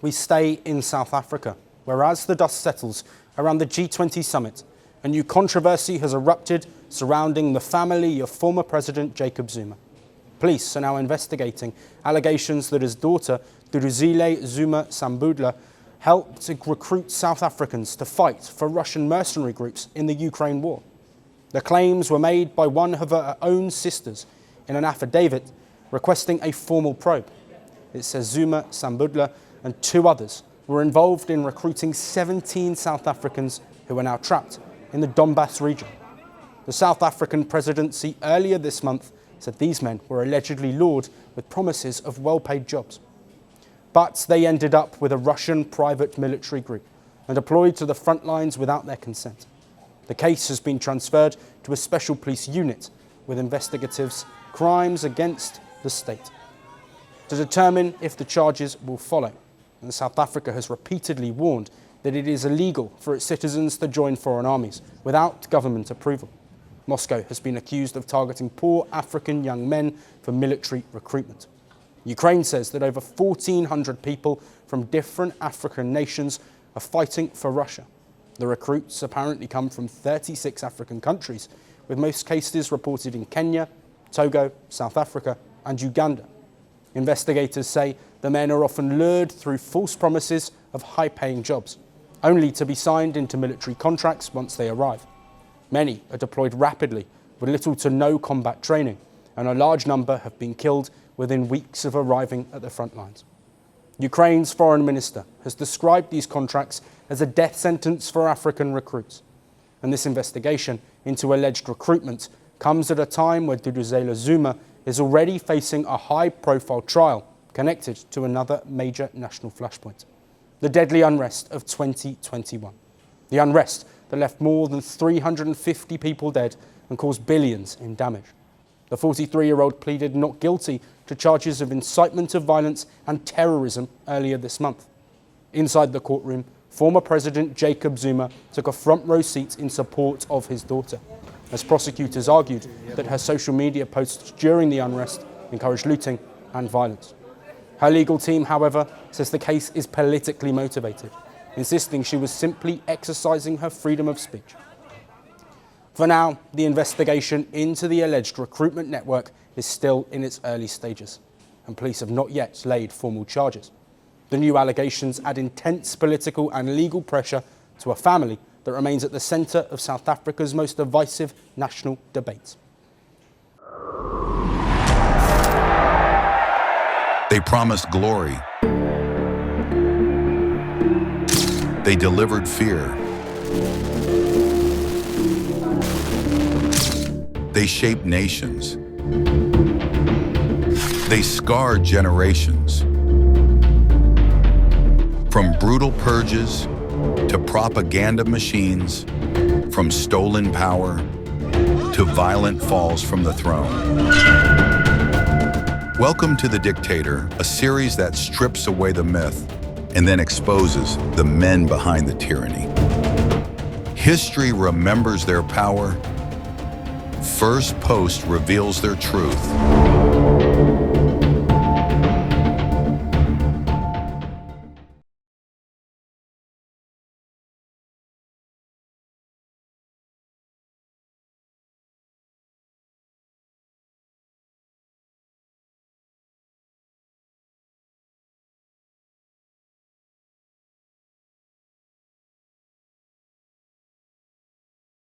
we stay in South Africa, where as the dust settles around the G20 summit, a new controversy has erupted surrounding the family of former President Jacob Zuma. Police are now investigating allegations that his daughter, Duduzile Zuma-Sambudla, helped to recruit South Africans to fight for Russian mercenary groups in the Ukraine war. The claims were made by one of her own sisters in an affidavit requesting a formal probe. It says Zuma-Sambudla and two others were involved in recruiting 17 South Africans who are now trapped in the Donbas region. The South African presidency earlier this month said these men were allegedly lured with promises of well-paid jobs. But they ended up with a Russian private military group and deployed to the front lines without their consent. The case has been transferred to a special police unit with investigatives crimes against the state to determine if the charges will follow. And South Africa has repeatedly warned that it is illegal for its citizens to join foreign armies without government approval. Moscow has been accused of targeting poor African young men for military recruitment. Ukraine says that over 1,400 people from different African nations are fighting for Russia. The recruits apparently come from 36 African countries, with most cases reported in Kenya, Togo, South Africa, and Uganda. Investigators say the men are often lured through false promises of high-paying jobs, only to be signed into military contracts once they arrive. Many are deployed rapidly with little to no combat training, and a large number have been killed within weeks of arriving at the front lines. Ukraine's foreign minister has described these contracts as a death sentence for African recruits. And this investigation into alleged recruitment comes at a time where Duduzile Zuma is already facing a high-profile trial connected to another major national flashpoint, the deadly unrest of 2021. The unrest that left more than 350 people dead and caused billions in damage. The 43-year-old pleaded not guilty to charges of incitement of violence and terrorism earlier this month. Inside the courtroom, former President Jacob Zuma took a front-row seat in support of his daughter, as prosecutors argued that her social media posts during the unrest encouraged looting and violence. Her legal team, however, says the case is politically motivated, insisting she was simply exercising her freedom of speech. For now, the investigation into the alleged recruitment network is still in its early stages, and police have not yet laid formal charges. The new allegations add intense political and legal pressure to a family that remains at the centre of South Africa's most divisive national debate. They promised glory. They delivered fear. They shaped nations. They scarred generations. From brutal purges to propaganda machines, from stolen power to violent falls from the throne. Welcome to The Dictator, a series that strips away the myth and then exposes the men behind the tyranny. History remembers their power. Firstpost reveals their truth.